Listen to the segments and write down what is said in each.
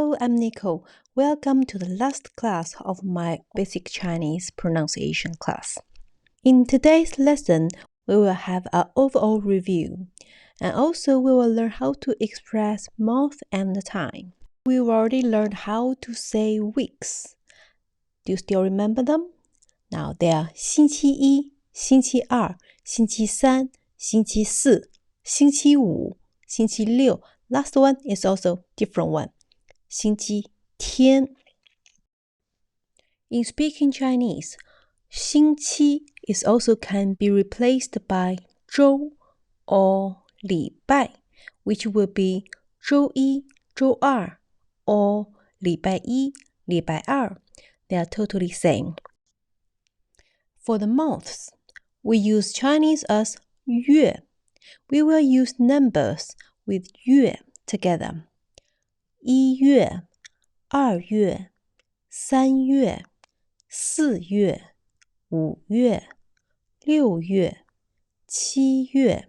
Hello, I'm Nico. Welcome to the last class of my basic Chinese pronunciation class. In today's lesson, we will have an overall review, and also we will learn how to express month and time. We've already learned how to say weeks. Do you still remember them? Now they are 星期一、星期二、星期三、星期四、星期五、星期六. Last one is also different one. 星期天. In speaking Chinese, 星期 is also can be replaced by 周 or 礼拜, which will be 周一、周二 or 礼拜一、礼拜二. They are totally same. For the months, we use Chinese as 月. We will use numbers with 月 together. 一月、二月、三月、四月、五月、六月、七月、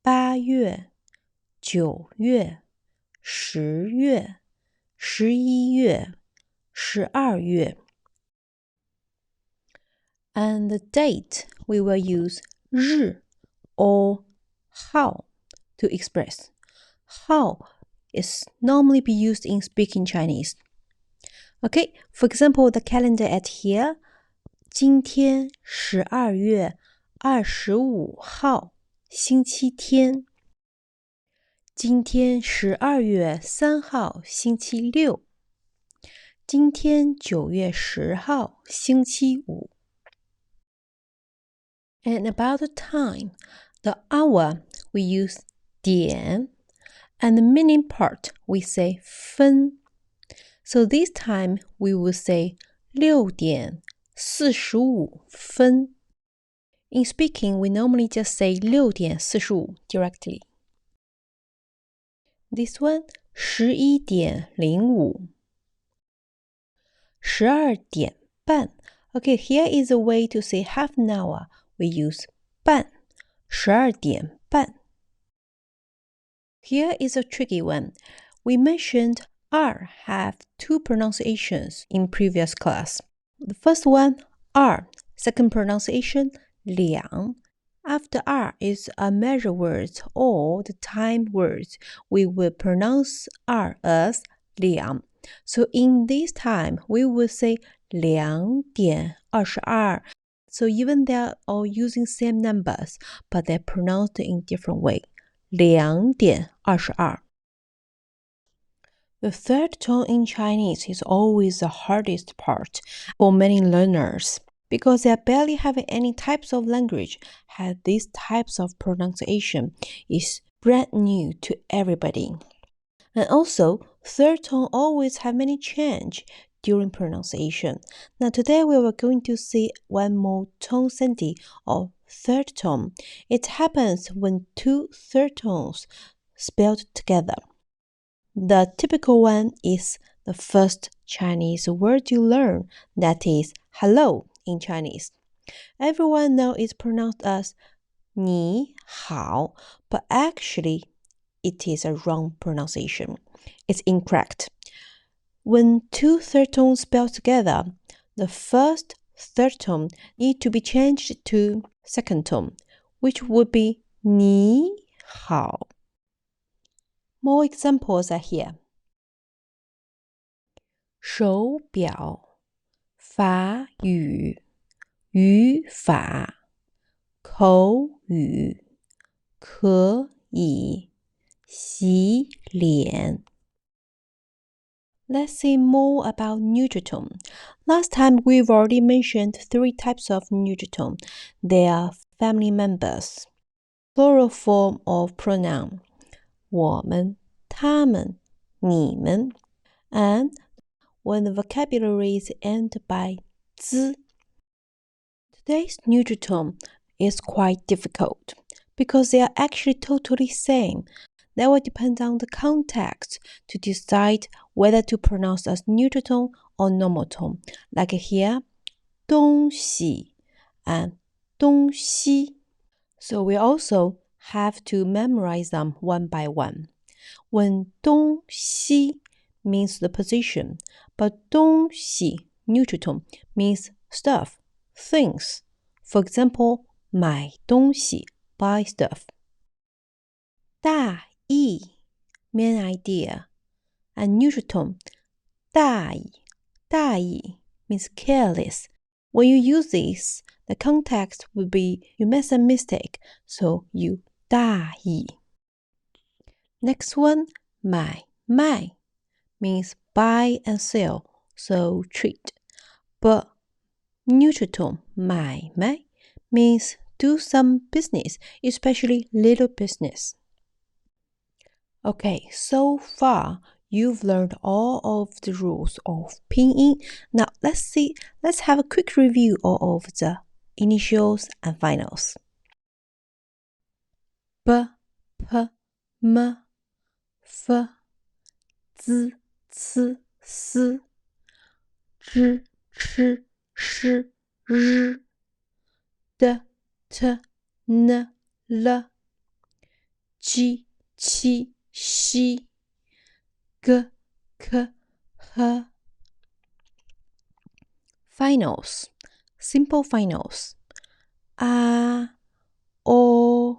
八月、九月、十月、十一月、十二月. And the date, we will use 日 or 号 to express. 号 is normally be used in speaking Chinese. Okay, for example, the calendar at here. 今天12月25号星期天。今天12月3号星期六。今天9月10号星期五。And about the time, the hour, we use 点, and the meaning part, we say 分. So this time, we will say 6点45分. In speaking, we normally just say 6点45 directly. This one, 11点05. 12点半. Okay, here is a way to say half an hour. We use 半, 12点半. Here is a tricky one. We mentioned R have two pronunciations in previous class. The first one, R. Second pronunciation, 两. After R is a measure word or the time words, we will pronounce R as 两. So in this time, we will say 2点22. So even they are all using same numbers, but they're pronounced in different way. 2点22. The third tone in Chinese is always the hardest part for many learners because they barely have any types of language have these types of pronunciation is brand new to everybody. And also, third tone always have many change during pronunciation. Now today we are going to see one more Tone Sandhi or third tone. It happens when two third tones spelled together. The typical one is the first Chinese word you learn, that is hello in Chinese. Everyone knows it's pronounced as 你好, but actually it is a wrong pronunciation. It's incorrect. When two third tones spelled together, the first third tone need to be changed to second tone, which would be 你好. More examples are here. 手表、法语、语法、口语、可以、洗脸. Let's see more about neutral tone. Last time we've already mentioned three types of neutral tone. They are family members, plural form of pronoun, 我们、他们、你们, and when the vocabulary is ended by z. Today's neutral tone is quite difficult because they are actually totally same. That will depend on the context to decide whether to pronounce as neutral tone or normal tone. Like here, 东西 and 东西. So we also have to memorize them one by one. When 东西 means the position, but 东西 neutral tone means stuff, things. For example, 买东西 buy stuff. 大意 main idea, and neutral tone 大意 means careless. When you use this, the context would be you made a mistake, so you 大意. Next one, 买卖 means buy and sell, so trade. But neutral tone 买卖 means do some business, especially little business. Okay, so far you've learned all of the rules of Pinyin. Now let's have a quick review of the initials and finals. B, P, M, F, Z, C, S, Zh, Ch, Sh, R, D, T, N, L, J, Q, X, G, K, H. Finals, simple finals. A, O,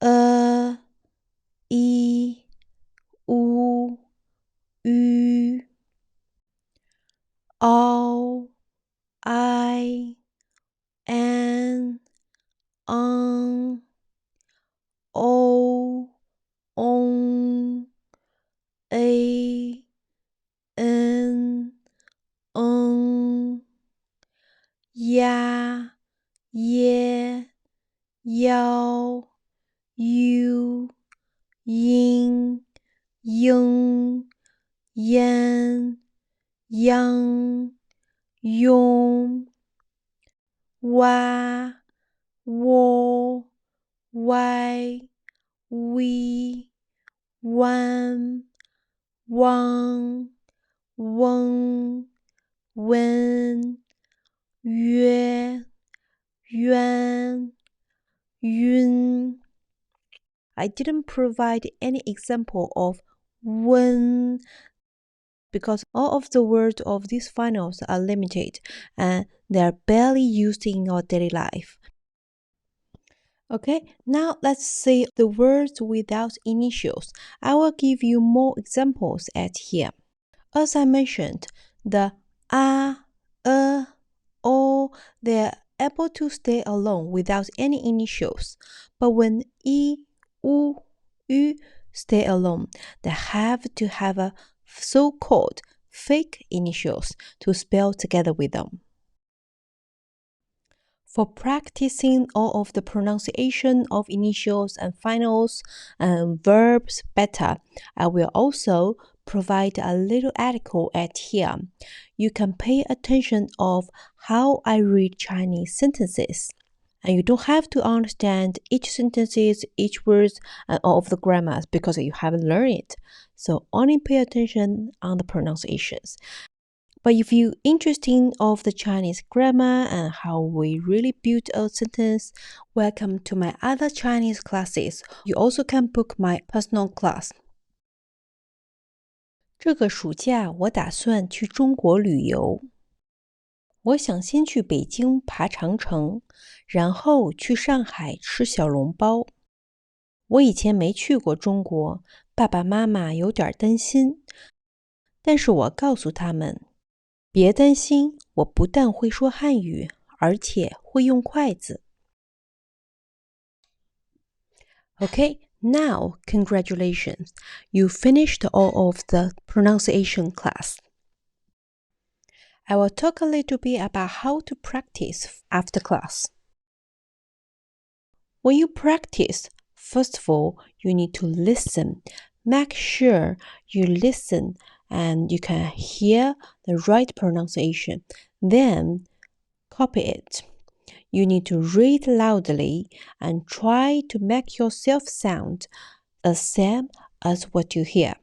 E, I, U, Ü, O, I, N, O, ON, A, N, Ya, Ye, Yao, Yu, Yin, Yung, Yan, Yang, Yong, Wa, Wo, Wai, We, Wan, Wang, Weng, Wen, Yue, Yuan, Yun. I didn't provide any example of when because all of the words of these finals are limited and they are barely used in our daily life. Okay, now let's see the words without initials. I will give you more examples at here. As I mentioned, the a, o, they're able to stay alone without any initials. But when I, U, Ü stay alone, they have to have a so-called fake initials to spell together with them. For practicing all of the pronunciation of initials and finals and verbs better, I will also provide a little article at here. You can pay attention of how I read Chinese sentences. And you don't have to understand each sentences, each words, and all of the grammars because you haven't learned it. So only pay attention on the pronunciations. But if you're interested in of the Chinese grammar and how we really build a sentence, welcome to my other Chinese classes. You also can book my personal class. 这个暑假我打算去中国旅游。我想先去北京爬长城，然后去上海吃小笼包。我以前没去过中国，爸爸妈妈有点担心，但是我告诉他们，别担心，我不但会说汉语，而且会用筷子。Okay, now congratulations, you finished all of the pronunciation class. I will talk a little bit about how to practice after class. When you practice, first of all, you need to listen. Make sure you listen and you can hear the right pronunciation. Then, copy it. You need to read loudly and try to make yourself sound the same as what you hear.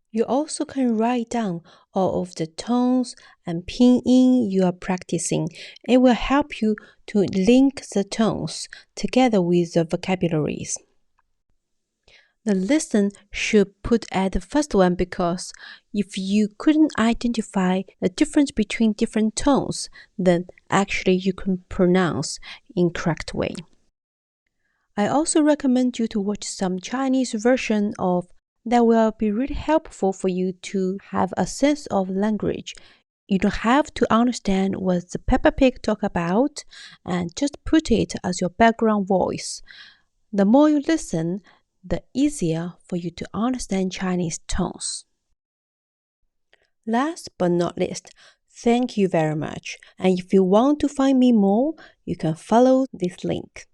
You also can write down all of the tones and pinyin you are practicing. It will help you to link the tones together with the vocabularies. The listen should put at the first one because if you couldn't identify the difference between different tones, then actually you can pronounce in correct way. I also recommend you to watch some Chinese version of that will be really helpful for you to have a sense of language. You don't have to understand what the Peppa Pig talk about and just put it as your background voice. The more you listen, the easier for you to understand Chinese tones. Last but not least, thank you very much. And if you want to find me more, you can follow this link.